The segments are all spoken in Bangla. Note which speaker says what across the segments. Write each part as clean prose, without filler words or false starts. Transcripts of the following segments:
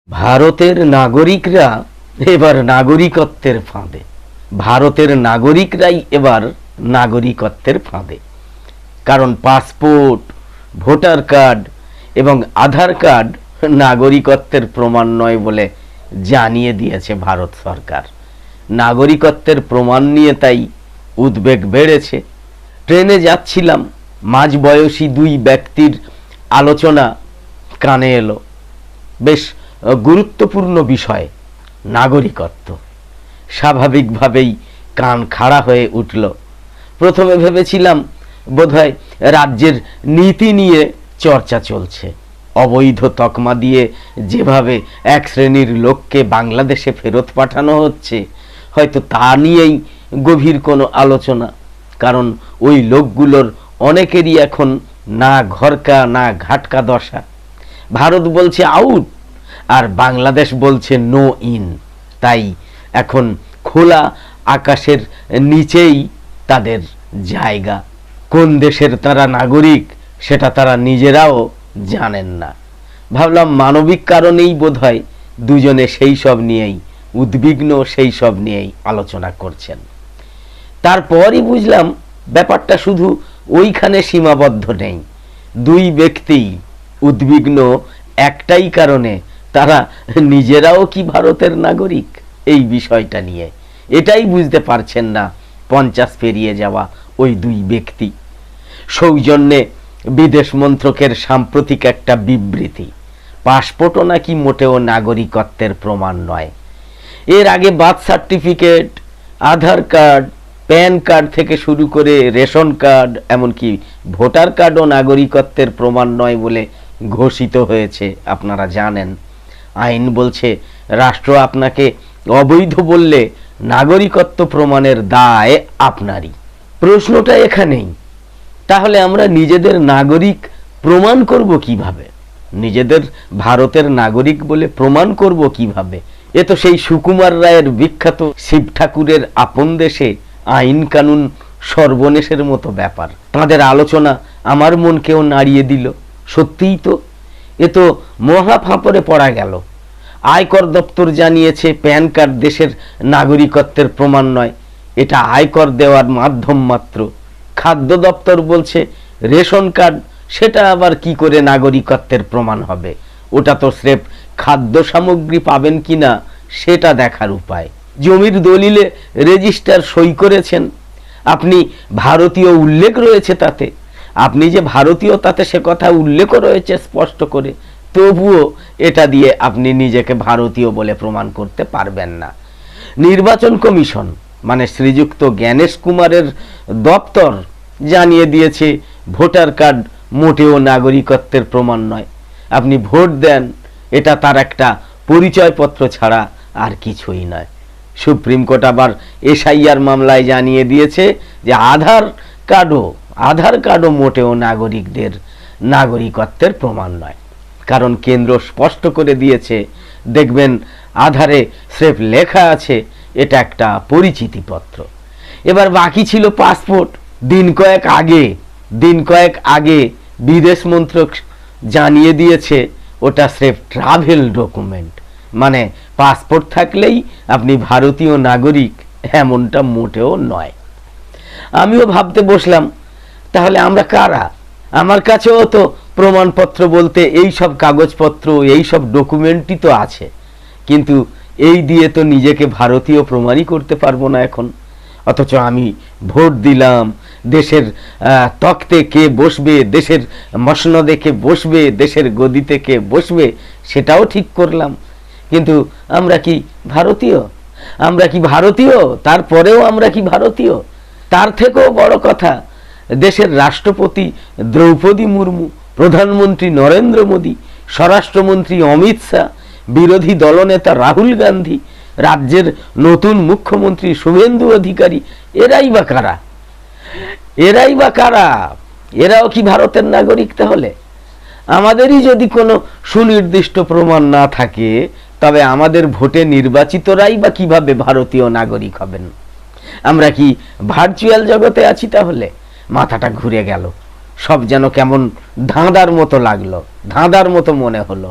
Speaker 1: ভারতের নাগরিকরা এবার নাগরিকত্বের ফাঁদে। ভারতের নাগরিকরাই এবার নাগরিকত্বের ফাঁদে। কারণ পাসপোর্ট, ভোটার কার্ড এবং আধার কার্ড নাগরিকত্বের প্রমাণ নয় বলে জানিয়ে দিয়েছে ভারত সরকার। নাগরিকত্বের প্রমাণ নিয়ে তাই উদ্বেগ বেড়েছে। ট্রেনে যাচ্ছিলাম, মাঝবয়সী দুই ব্যক্তির আলোচনা কানে এলো। বেশ গুরুত্বপূর্ণ বিষয়, নাগরিকত্ব। স্বাভাবিকভাবেই কান খাড়া হয়ে উঠল। প্রথমে ভেবেছিলাম বোধহয় রাজ্যের নীতি নিয়ে চর্চা চলছে। অবৈধ তকমা দিয়ে যেভাবে এক শ্রেণীর লোককে বাংলাদেশে ফেরত পাঠানো হচ্ছে, হয়তো তা নিয়েই গভীর কোনো আলোচনা। কারণ ওই লোকগুলোর অনেকেরই এখন না ঘরকা না ঘাটকা দশা। ভারত বলছে আউট আর বাংলাদেশ বলছে নো ইন। তাই এখন খোলা আকাশের নিচেই তাদের জায়গা। কোন দেশের তারা নাগরিক সেটা তারা নিজেরাও জানেন না। ভাবলাম মানবিক কারণেই বোধহয় দুজনে সেই সব নিয়েই উদ্বিগ্ন, সেই সব নিয়েই আলোচনা করছেন। তারপরই বুঝলাম ব্যাপারটা শুধু ওইখানে সীমাবদ্ধ নেই। দুই ব্যক্তি উদ্বিগ্ন একটাই কারণে, তারা নিজেরাও কি ভারতের নাগরিক এই বিষয়টা নিয়ে। এটাই বুঝতে পারছেন না 50 পেরিয়ে যাওয়া ওই দুই ব্যক্তি। সৌজন্যে বিদেশ মন্ত্রকের সাম্প্রতিক একটা বিবৃতি, পাসপোর্টও নাকি মোটেও নাগরিকত্বের প্রমাণ নয়। এর আগে বার্থ সার্টিফিকেট, আধার কার্ড, প্যান কার্ড থেকে শুরু করে রেশন কার্ড, এমনকি ভোটার কার্ডও নাগরিকত্বের প্রমাণ নয় বলে ঘোষিত হয়েছে। আপনারা জানেন, আইন বলছে রাষ্ট্র আপনাকে অবৈধ বললে নাগরিকত্ব প্রমাণের দায় আপনারই। প্রশ্নটা এখানেই, তাহলে আমরা নিজেদের নাগরিক প্রমাণ করব কিভাবে? নিজেদের ভারতের নাগরিক বলে প্রমাণ করব কিভাবে? এ তো সেই সুকুমার রায়ের বিখ্যাত শিব ঠাকুরের আপন দেশে আইন কানুন সর্বনেশের মতো ব্যাপার। তাদের আলোচনা আমার মনকেও নাড়িয়ে দিল। সত্যিই তো, এ তো মহা ফাঁপড়ে পড়া গেল। আয়কর দপ্তর জানিয়েছে প্যান কার্ড দেশের নাগরিকত্বের প্রমাণ নয়, এটা আয়কর দেওয়ার মাধ্যম মাত্র। খাদ্য দপ্তর বলছে রেশন কার্ড, সেটা আবার কি করে নাগরিকত্বের প্রমাণ হবে? ওটা তো স্রেফ খাদ্য সামগ্রী পাবেন কিনা সেটা দেখার উপায়। জমির দলিলে রেজিস্ট্রার সই করেছেন, আপনি ভারতীয় উল্লেখ রয়েছে তাতে। আপনি যে ভারতীয় তাতে সে কথা উল্লেখ রয়েছে স্পষ্ট করে, তবুও এটা দিয়ে আপনি নিজেকে ভারতীয় বলে প্রমাণ করতে পারবেন না। নির্বাচন কমিশন মানে শ্রীযুক্ত জ্ঞানেশ কুমারের দপ্তর জানিয়ে দিয়েছে ভোটার কার্ড মোটেও নাগরিকত্বের প্রমাণ নয়। আপনি ভোট দেন, এটা তার একটা পরিচয়পত্র ছাড়া আর কিছুই নয়। সুপ্রিম কোর্ট আবার এসআইআর মামলায় জানিয়ে দিয়েছে যে আধার কার্ডও মোটেও নাগরিকদের নাগরিকত্বের প্রমাণ নয়। কারণ কেন্দ্র স্পষ্ট করে দিয়েছে, দেখবেন আধারে স্রেফ লেখা আছে এটা একটা পরিচিতিপত্র। এবার বাকি ছিল পাসপোর্ট। দিন কয়েক আগে বিদেশ মন্ত্রক জানিয়ে দিয়েছে ওটা স্রেফ ট্রাভেল ডকুমেন্ট, মানে পাসপোর্ট থাকলেই আপনি ভারতীয় নাগরিক এমনটা মোটেও নয়। আমিও ভাবতে বসলাম, তাহলে আমরা কারা? আমার কাছেও তো প্রমাণপত্র বলতে এই সব কাগজপত্র, এই সব ডকুমেন্টই তো আছে, কিন্তু এই দিয়ে তো নিজেকে ভারতীয় প্রমাণই করতে পারবো না এখন। অথচ আমি ভোট দিলাম, দেশের তখ্তে কে বসবে, দেশের মসনদে কে বসবে, দেশের গদিতে কে বসবে সেটাও ঠিক করলাম, কিন্তু আমরা কি ভারতীয়? তারপরেও আমরা কি ভারতীয়? তার থেকেও বড় কথা, দেশের রাষ্ট্রপতি দ্রৌপদী মুর্মু, প্রধানমন্ত্রী নরেন্দ্র মোদী, স্বরাষ্ট্রমন্ত্রী অমিত শাহ, বিরোধী দলনেতা রাহুল গান্ধী, রাজ্যের নতুন মুখ্যমন্ত্রী শুভেন্দু অধিকারী, এরাই বা কারা? এরাও কি ভারতের নাগরিক? তাহলে আমাদেরই যদি কোনো সুনির্দিষ্ট প্রমাণ না থাকে, তবে আমাদের ভোটে নির্বাচিতরাই বা কিভাবে ভারতীয় নাগরিক হবেন? আমরা কি ভার্চুয়াল জগতে আছি? তাহলে মাথাটা ঘুরে গেল। সব যেন কেমন ধাঁধার মতো লাগলো, ধাঁধার মতো মনে হলো।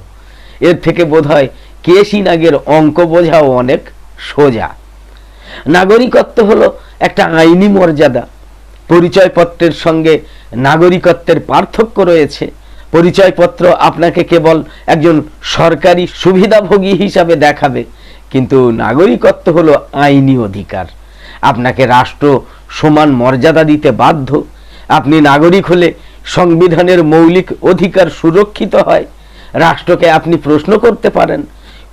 Speaker 1: এর থেকে বোধহয় কেশি নাগের অঙ্ক বোঝাও অনেক সোজা। নাগরিকত্ব হলো একটা আইনি মর্যাদা। পরিচয়পত্রের সঙ্গে নাগরিকত্বের পার্থক্য রয়েছে। পরিচয়পত্র আপনাকে কেবল একজন সরকারি সুবিধাভোগী হিসাবে দেখাবে, কিন্তু নাগরিকত্ব হলো আইনি অধিকার। আপনাকে রাষ্ট্র সমান মর্যাদা দিতে বাধ্য। আপনি নাগরিক হলে সংবিধানের মৌলিক অধিকার সুরক্ষিত হয়। রাষ্ট্রকে আপনি প্রশ্ন করতে পারেন।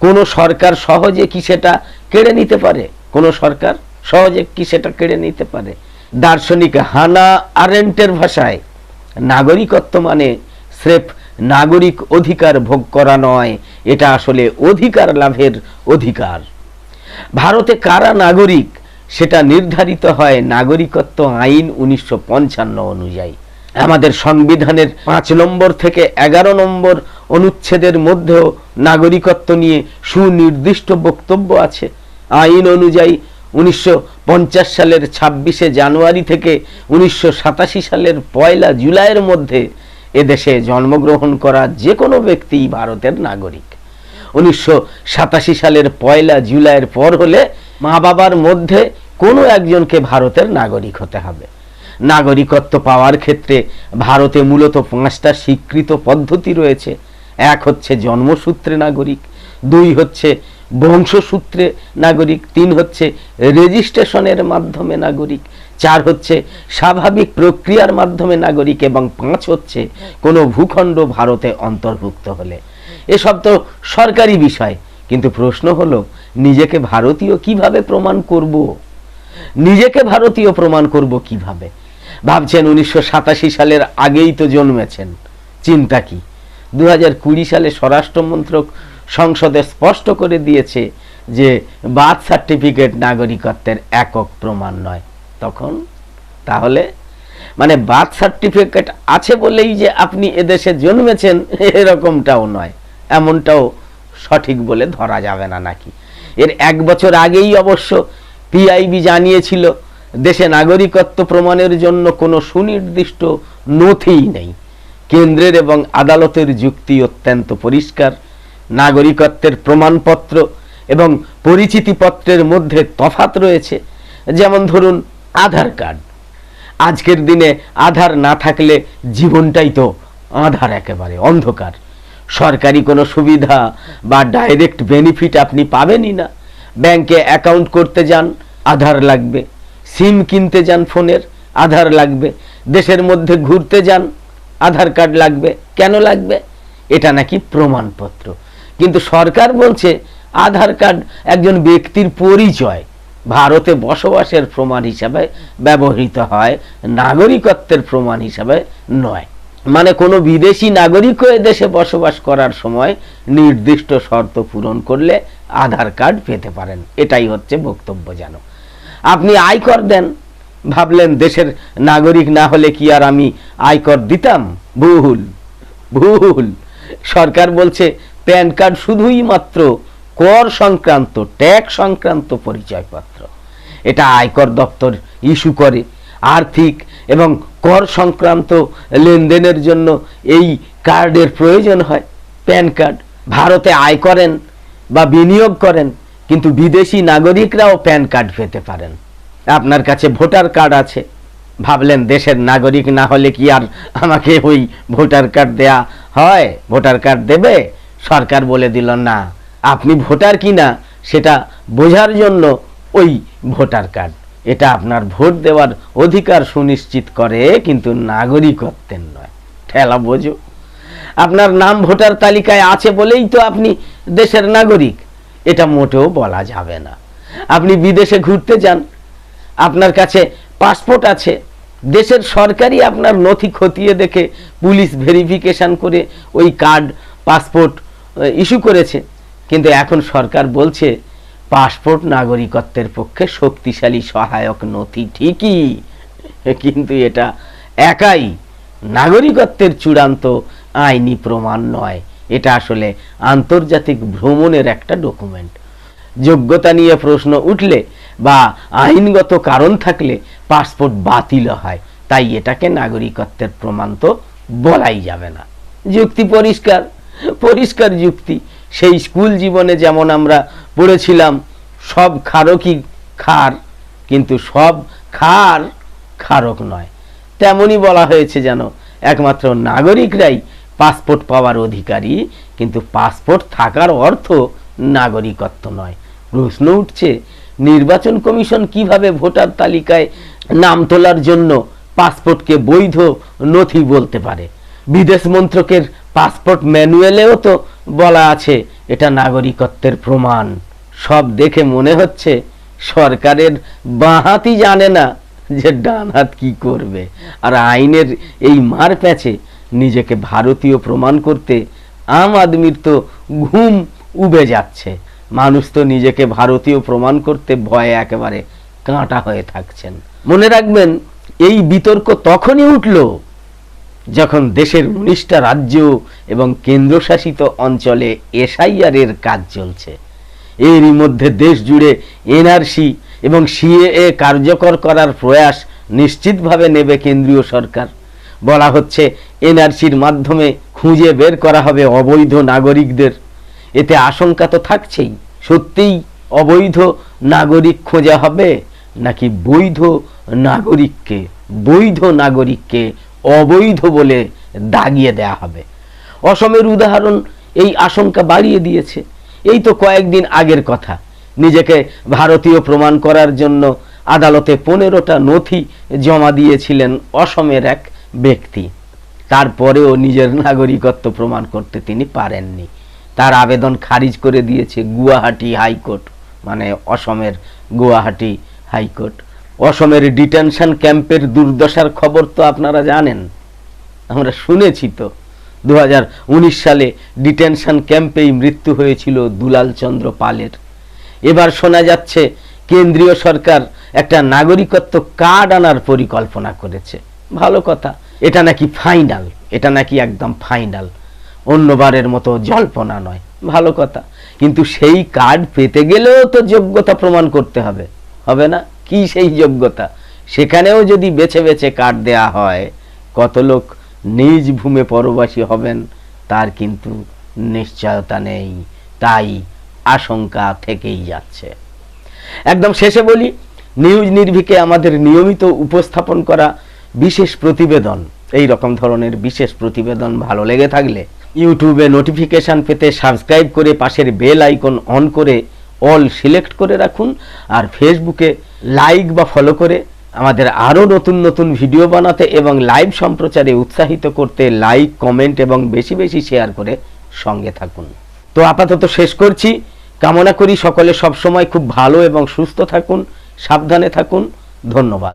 Speaker 1: কোনো সরকার সহজে কি সেটা কেড়ে নিতে পারে? কোনো সরকার সহজে কি সেটা কেড়ে নিতে পারে? দার্শনিক হানা আরেন্টের ভাষায় নাগরিকত্ব মানে স্রেফ নাগরিক অধিকার ভোগ করা নয়, এটা আসলে অধিকার লাভের অধিকার। ভারতে কারা নাগরিক সেটা নির্ধারিত হয় নাগরিকত্ব আইন 1955 অনুযায়ী। আমাদের সংবিধানের 5 নম্বর থেকে 11 নম্বর অনুচ্ছেদের মধ্যেও নাগরিকত্ব নিয়ে সুনির্দিষ্ট বক্তব্য আছে। আইন অনুযায়ী 1950 সালের 26শে জানুয়ারি থেকে 1987 সালের 1 জুলাইয়ের মধ্যে এদেশে জন্মগ্রহণ করা যে কোনো ব্যক্তি ভারতের নাগরিক। 1987 সালের 1 জুলাইয়ের পর হলে মা বাবার মধ্যে কোনো একজনকে ভারতের নাগরিক হতে হবে। নাগরিকত্ব পাওয়ার ক্ষেত্রে ভারতে মূলত 5টা স্বীকৃত পদ্ধতি রয়েছে। 1 হচ্ছে জন্মসূত্রে নাগরিক, 2 হচ্ছে বংশসূত্রে নাগরিক, 3 হচ্ছে রেজিস্ট্রেশনের মাধ্যমে নাগরিক, 4 হচ্ছে স্বাভাবিক প্রক্রিয়ার মাধ্যমে নাগরিক এবং 5 হচ্ছে কোনো ভূখণ্ড ভারতে অন্তর্ভুক্ত হলে। এসব তো সরকারি বিষয়, কিন্তু প্রশ্ন হলো নিজেকে ভারতীয় কিভাবে প্রমাণ করব? নিজেকে ভারতীয় প্রমাণ করব কিভাবে? ভাবছেন 1987 সালের আগেই তো জন্মেছেন, চিন্তা কি? 2020 সালে স্বরাষ্ট্র মন্ত্রক সংসদে স্পষ্ট করে দিয়েছে যে বার্থ সার্টিফিকেট নাগরিকত্বের একক প্রমাণ নয়। তখন তাহলে মানে বার্থ সার্টিফিকেট আছে বলেই যে আপনি এদেশে জন্মেছেন এরকমটাও নয়, এমনটাও সঠিক বলে ধরা যাবে না নাকি? এর 1 বছর আগেই অবশ্য পিআইবি জানিয়েছিল দেশে নাগরিকত্ব প্রমাণের জন্য কোনো সুনির্দিষ্ট নথিই নেই। কেন্দ্রের এবং আদালতের যুক্তি অত্যন্ত পরিষ্কার। নাগরিকত্বের প্রমাণপত্র এবং পরিচিতিপত্রের মধ্যে তফাৎ রয়েছে। যেমন ধরুন আধার কার্ড। আজকের দিনে আধার না থাকলে জীবনটাই তো আধার, একেবারে অন্ধকার। সরকারি কোনো সুবিধা বা ডাইরেক্ট বেনিফিট আপনি পাবেনই না। ব্যাংকে অ্যাকাউন্ট করতে যান, আধার লাগবে। সিম কিনতে যান ফোনের, আধার লাগবে। দেশের মধ্যে ঘুরতে যান, আধার কার্ড লাগবে। কেন লাগবে? এটা নাকি প্রমাণপত্র। কিন্তু সরকার বলছে আধার কার্ড একজন ব্যক্তির পরিচয়, ভারতে বসবাসের প্রমাণ হিসাবে ব্যবহৃত হয়, নাগরিকত্বের প্রমাণ হিসাবে নয়। মানে কোনো বিদেশি নাগরিকও দেশে বসবাস করার সময় নির্দিষ্ট শর্ত পূরণ করলে আধার কার্ড পেতে পারেন। এটাই হচ্ছে বক্তব্য। যেন আপনি আয়কর দেন, ভাবলেন দেশের নাগরিক না হলে কি আর আমি আয়কর দিতাম? ভুল ভুল। সরকার বলছে প্যান কার্ড শুধুই মাত্র কর সংক্রান্ত, ট্যাক্স সংক্রান্ত পরিচয়পত্র। এটা আয়কর দপ্তর ইস্যু করে। আর্থিক এবং কর সংক্রান্ত লেনদেনের জন্য এই কার্ডের প্রয়োজন হয়। Pan card. ভারতে আয় করেন বা বিনিয়োগ করেন, কিন্তু বিদেশি নাগরিকরাও প্যান কার্ড পেতে পারেন। আপনার কাছে ভোটার কার্ড আছে, ভাবলেন দেশের নাগরিক না হলে কি আর আমাকে ওই ভোটার কার্ড দেয়া হয়? ভোটার কার্ড দেবে? সরকার বলে দিল না, আপনি ভোটার কিনা সেটা বোঝার জন্য ওই ভোটার কার্ড। এটা আপনার ভোট দেওয়ার অধিকার সুনিশ্চিত করে, কিন্তু নাগরিকত্বের নয়। ঠেলা বোঝো। আপনার নাম ভোটার তালিকায় আছে বলেই তো আপনি দেশের নাগরিক, এটা মোটেও বলা যাবে না। আপনি বিদেশে ঘুরতে যান, আপনার কাছে পাসপোর্ট আছে, দেশের সরকারই আপনার নথি খতিয়ে দেখে পুলিশ ভেরিফিকেশন করে ওই কার্ড, পাসপোর্ট ইস্যু করেছে। কিন্তু এখন সরকার বলছে পাসপোর্ট নাগরিকত্বের পক্ষে শক্তিশালী সহায়ক নথি ঠিকই, কিন্তু এটা একাই নাগরিকত্বের চূড়ান্ত আইনি প্রমাণ নয়। এটা আসলে আন্তর্জাতিক ভ্রমণের একটা ডকুমেন্ট। যোগ্যতা নিয়ে প্রশ্ন উঠলে বা আইনগত কারণ থাকলে পাসপোর্ট বাতিল হয়, তাই এটাকে নাগরিকত্বের প্রমাণ তো বলাই যাবে না। যুক্তি পরিষ্কার, পরিষ্কার যুক্তি। সেই স্কুল জীবনে যেমন আমরা পড়েছিলাম সব ক্ষারকই ক্ষার, কিন্তু সব ক্ষার ক্ষারক নয়, তেমনই বলা হয়েছে যেন একমাত্র নাগরিকরাই পাসপোর্ট পাওয়ার অধিকারী, কিন্তু পাসপোর্ট থাকার অর্থ নাগরিকত্ব নয়। প্রশ্ন উঠছে, নির্বাচন কমিশন কিভাবে ভোটার তালিকায় নাম তোলার জন্য পাসপোর্টকে বৈধ নথি বলতে পারে? বিদেশ মন্ত্রকের পাসপোর্ট ম্যানুয়ালেও তো বলা আছে এটা নাগরিকত্বের প্রমাণ। সব দেখে মনে হচ্ছে সরকারের বাঁ হাতই জানে না যে ডান হাত কি করবে, আর আইনের এই মার প্যাচে নিজেকে ভারতীয় প্রমাণ করতে আম আদমির তো ঘুম উবে যাচ্ছে। মানুষ তো নিজেকে ভারতীয় প্রমাণ করতে ভয়ে একেবারে কাঁটা হয়ে থাকছেন। মনে রাখবেন, এই বিতর্ক তখনই উঠল যখন দেশের 19টা রাজ্য এবং কেন্দ্রশাসিত অঞ্চলে এসআইআর এর কাজ চলছে। এরই মধ্যে দেশ জুড়ে এনআরসি এবং সিএএ কার্যকর করার প্রয়াস নিশ্চিতভাবে নেবে কেন্দ্রীয় সরকার। বলা হচ্ছে এনআরসির মাধ্যমে খুঁজে বের করা হবে অবৈধ নাগরিকদের। এতে আশঙ্কা তো থাকছেই, সত্যিই অবৈধ নাগরিক খোঁজা হবে নাকি বৈধ নাগরিককে অবৈধ বলে দাগিয়ে দেয়া হবে? অসমের উদাহরণ এই আশঙ্কা বাড়িয়ে দিয়েছে। এই তো কয়েকদিন আগের কথা, নিজেকে ভারতীয় প্রমাণ করার জন্য আদালতে 15টা নথি জমা দিয়েছিলেন অসমের এক ব্যক্তি। তারপরেও নিজের নাগরিকত্ব প্রমাণ করতে তিনি পারেননি। তার আবেদন খারিজ করে দিয়েছে গুয়াহাটি হাইকোর্ট, মানে অসমের গুয়াহাটি হাইকোর্ট। অসমের ডিটেনশন ক্যাম্পের দুর্দশার খবর তো আপনারা জানেন, আমরা শুনেছি তো। 2019 সালে ডিটেনশন ক্যাম্পেই মৃত্যু হয়েছিল দুলাল চন্দ্র পালের। এবার শোনা যাচ্ছে কেন্দ্রীয় সরকার একটা নাগরিকত্ব কার্ড আনার পরিকল্পনা করেছে। ভালো কথা, এটা নাকি ফাইনাল, এটা নাকি একদম ফাইনাল, অন্যবারের মতো জল্পনা নয়। ভালো কথা, কিন্তু সেই কার্ড পেতে গেলেও তো যোগ্যতা প্রমাণ করতে হবে, হবে না? কি সেই যোগ্যতা? সেখানেও যদি বেছে বেছে কার্ড দেয়া হয়, কত লোক নিজ ভূমে পরবাসী হবেন তার কিন্তু নিশ্চয়তা নেই। তাই আশঙ্কা থেকেই যাচ্ছে। একদম শেষে বলি, নিউজ নির্ভীকে আমাদের নিয়মিত উপস্থাপন করা বিশেষ প্রতিবেদন, এই রকম ধরনের বিশেষ প্রতিবেদন ভালো লেগে থাকলে ইউটিউবে নোটিফিকেশন পেতে সাবস্ক্রাইব করে পাশের বেল আইকন অন করে অল সিলেক্ট করে রাখুন। আর ফেসবুকে লাইক বা ফলো করে আমাদের আরও নতুন নতুন ভিডিও বানাতে এবং লাইভ সম্প্রচারে উৎসাহিত করতে লাইক, কমেন্ট এবং বেশি বেশি শেয়ার করে সঙ্গে থাকুন। তো আপাতত শেষ করছি। কামনা করি সকলে সবসময় খুব ভালো এবং সুস্থ থাকুন, সাবধানে থাকুন। ধন্যবাদ।